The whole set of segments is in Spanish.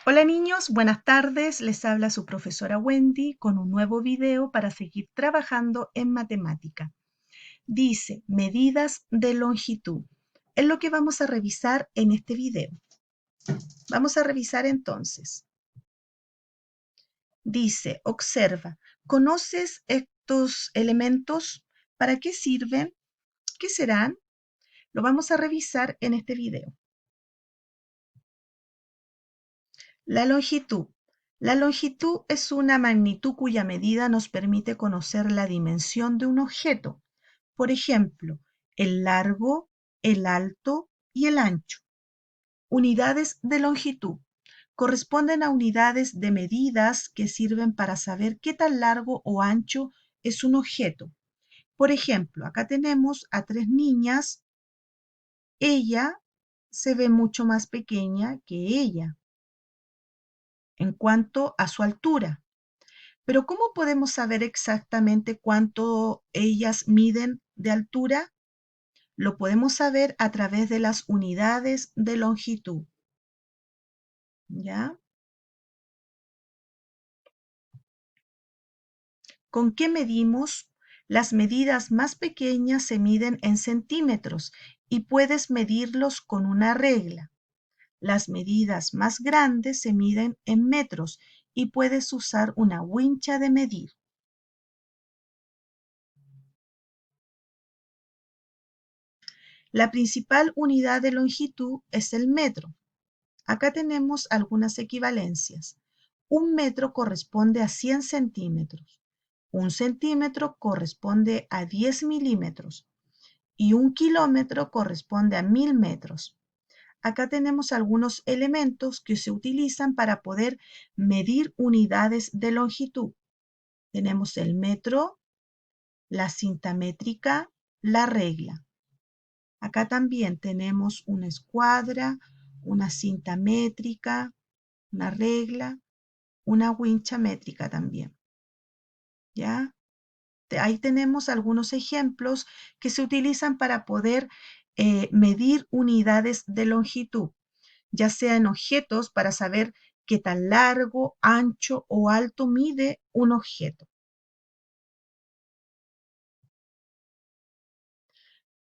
Hola niños, buenas tardes. Les habla su profesora Wendy con un nuevo video para seguir trabajando en matemática. Dice medidas de longitud. Es lo que vamos a revisar en este video. Vamos a revisar entonces. Dice, observa, ¿conoces estos elementos? ¿Para qué sirven? ¿Qué serán? Lo vamos a revisar en este video. La longitud. La longitud es una magnitud cuya medida nos permite conocer la dimensión de un objeto. Por ejemplo, el largo, el alto y el ancho. Unidades de longitud. Corresponden a unidades de medidas que sirven para saber qué tan largo o ancho es un objeto. Por ejemplo, acá tenemos a 3 niñas. Ella se ve mucho más pequeña que ella en cuanto a su altura. Pero ¿cómo podemos saber exactamente cuánto ellas miden de altura? Lo podemos saber a través de las unidades de longitud. ¿Ya? ¿Con qué medimos? Las medidas más pequeñas se miden en centímetros y puedes medirlos con una regla. Las medidas más grandes se miden en metros y puedes usar una wincha de medir. La principal unidad de longitud es el metro. Acá tenemos algunas equivalencias. Un metro corresponde a 100 centímetros. Un centímetro corresponde a 10 milímetros. Y un kilómetro corresponde a 1000 metros. Acá tenemos algunos elementos que se utilizan para poder medir unidades de longitud. Tenemos el metro, la cinta métrica, la regla. Acá también tenemos una escuadra, una cinta métrica, una regla, una wincha métrica también. ¿Ya? Ahí tenemos algunos ejemplos que se utilizan para poder medir unidades de longitud, ya sea en objetos para saber qué tan largo, ancho o alto mide un objeto.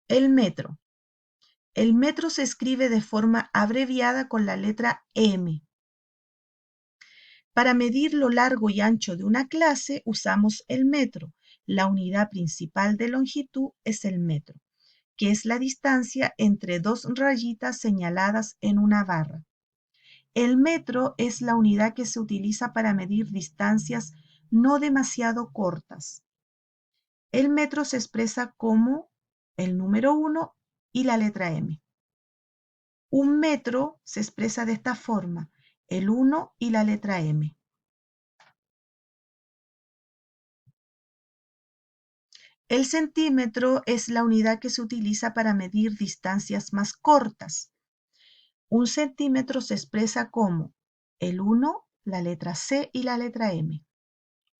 El metro. El metro se escribe de forma abreviada con la letra M. Para medir lo largo y ancho de una clase usamos el metro. La unidad principal de longitud es el metro, que es la distancia entre dos rayitas señaladas en una barra. El metro es la unidad que se utiliza para medir distancias no demasiado cortas. El metro se expresa como el número 1 y la letra M. Un metro se expresa de esta forma, el 1 y la letra M. El centímetro es la unidad que se utiliza para medir distancias más cortas. Un centímetro se expresa como el 1, la letra C y la letra M.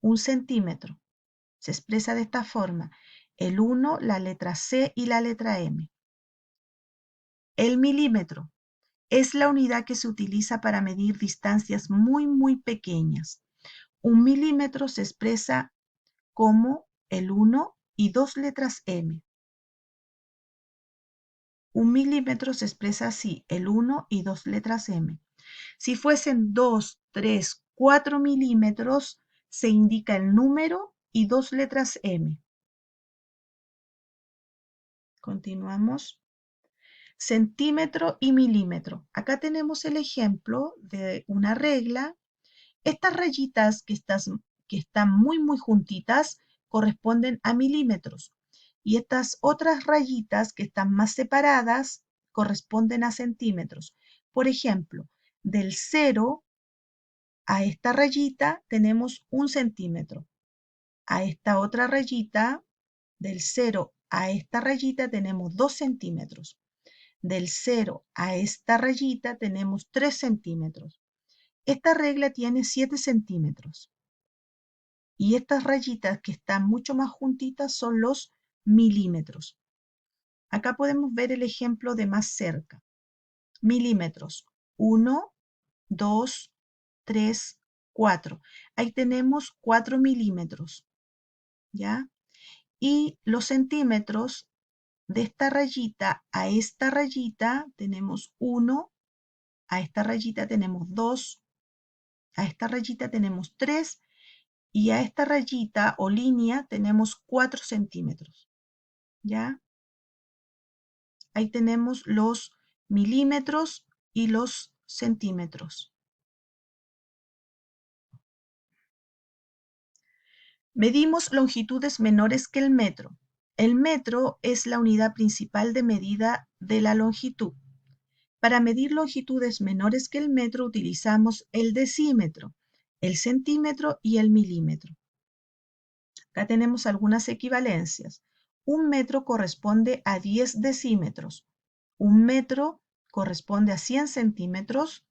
Un centímetro se expresa de esta forma, el 1, la letra C y la letra M. El milímetro es la unidad que se utiliza para medir distancias muy pequeñas. Un milímetro se expresa como el 1 y 2 letras M. Un milímetro se expresa así, el 1 y 2 letras M. Si fuesen 2, 3, 4 milímetros, se indica el número y 2 letras M. Continuamos. Centímetro y milímetro. Acá tenemos el ejemplo de una regla. Estas rayitas que están muy juntitas corresponden a milímetros. Y estas otras rayitas que están más separadas corresponden a centímetros. Por ejemplo, del 0 a esta rayita tenemos 1 centímetro. A esta otra rayita, del 0 a esta rayita tenemos 2 centímetros. Del 0 a esta rayita tenemos 3 centímetros. Esta regla tiene 7 centímetros. Y estas rayitas que están mucho más juntitas son los milímetros. Acá podemos ver el ejemplo de más cerca. Milímetros. 1, 2, 3, 4. Ahí tenemos 4 milímetros, ¿ya? Y los centímetros de esta rayita a esta rayita tenemos 1, a esta rayita tenemos 2, a esta rayita tenemos 3 y a esta rayita o línea tenemos 4 centímetros, ¿ya? Ahí tenemos los milímetros y los centímetros. Medimos longitudes menores que el metro. El metro es la unidad principal de medida de la longitud. Para medir longitudes menores que el metro utilizamos el decímetro, el centímetro y el milímetro. Acá tenemos algunas equivalencias. Un metro corresponde a 10 decímetros. Un metro corresponde a 100 centímetros.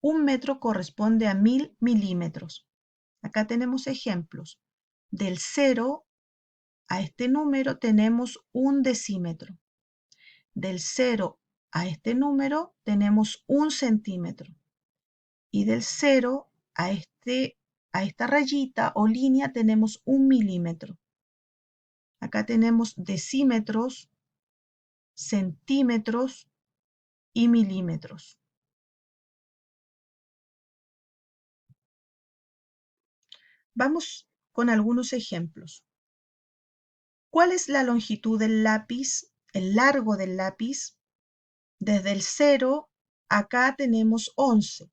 Un metro corresponde a 1000 milímetros. Acá tenemos ejemplos. Del 0 a este número tenemos un decímetro. Del 0 a este número tenemos un centímetro. Y del 0 a esta rayita o línea tenemos un milímetro. Acá tenemos decímetros, centímetros y milímetros. Vamos con algunos ejemplos. ¿Cuál es la longitud del lápiz, el largo del lápiz? Desde el 0, acá tenemos 11,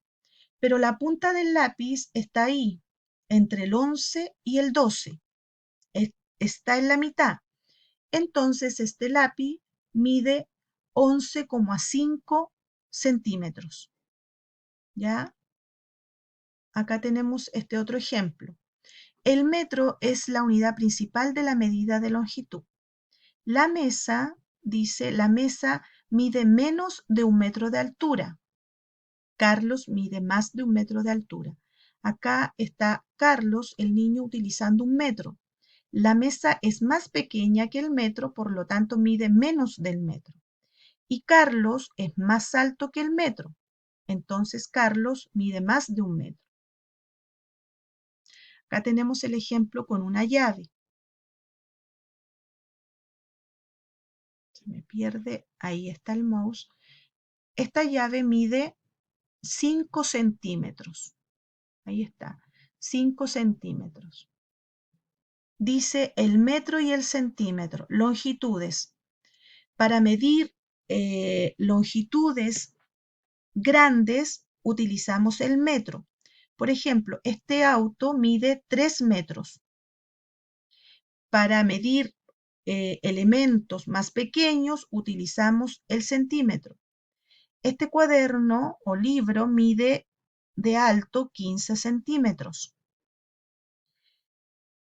pero la punta del lápiz está ahí, entre el 11 y el 12. Está en la mitad. Entonces, este lápiz mide 11,5 centímetros. ¿Ya? Acá tenemos este otro ejemplo. El metro es la unidad principal de la medida de longitud. La mesa, dice, la mesa mide menos de 1 metro de altura. Carlos mide más de 1 metro de altura. Acá está Carlos, el niño, utilizando 1 metro. La mesa es más pequeña que el metro, por lo tanto mide menos del metro. Y Carlos es más alto que el metro. Entonces Carlos mide más de 1 metro. Acá tenemos el ejemplo con una llave. Se me pierde, ahí está el mouse. Esta llave mide 5 centímetros. Ahí está, 5 centímetros. Dice el metro y el centímetro, longitudes. Para medir longitudes grandes utilizamos el metro. Por ejemplo, este auto mide 3 metros. Para medir elementos más pequeños utilizamos el centímetro. Este cuaderno o libro mide de alto 15 centímetros.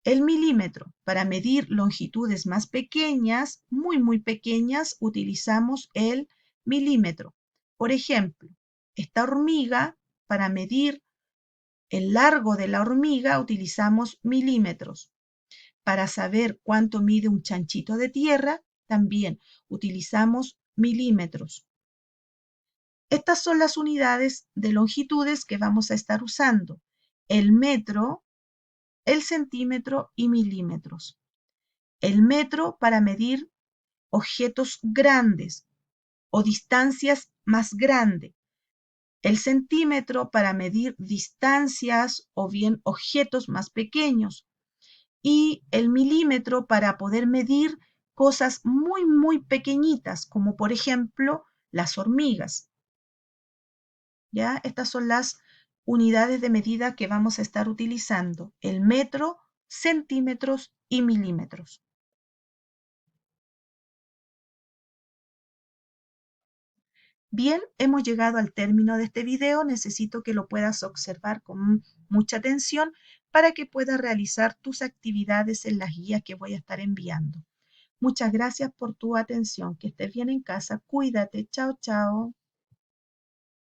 El milímetro. Para medir longitudes más pequeñas, muy pequeñas, utilizamos el milímetro. Por ejemplo, esta hormiga, para medir el largo de la hormiga, utilizamos milímetros. Para saber cuánto mide un chanchito de tierra, también utilizamos milímetros. Estas son las unidades de longitudes que vamos a estar usando. El metro, el centímetro y milímetros. El metro para medir objetos grandes o distancias más grandes. El centímetro para medir distancias o bien objetos más pequeños. Y el milímetro para poder medir cosas muy pequeñitas, como por ejemplo las hormigas. ¿Ya? Estas son las unidades de medida que vamos a estar utilizando: el metro, centímetros y milímetros. Bien, hemos llegado al término de este video. Necesito que lo puedas observar con mucha atención para que puedas realizar tus actividades en las guías que voy a estar enviando. Muchas gracias por tu atención. Que estés bien en casa. Cuídate. Chao, chao.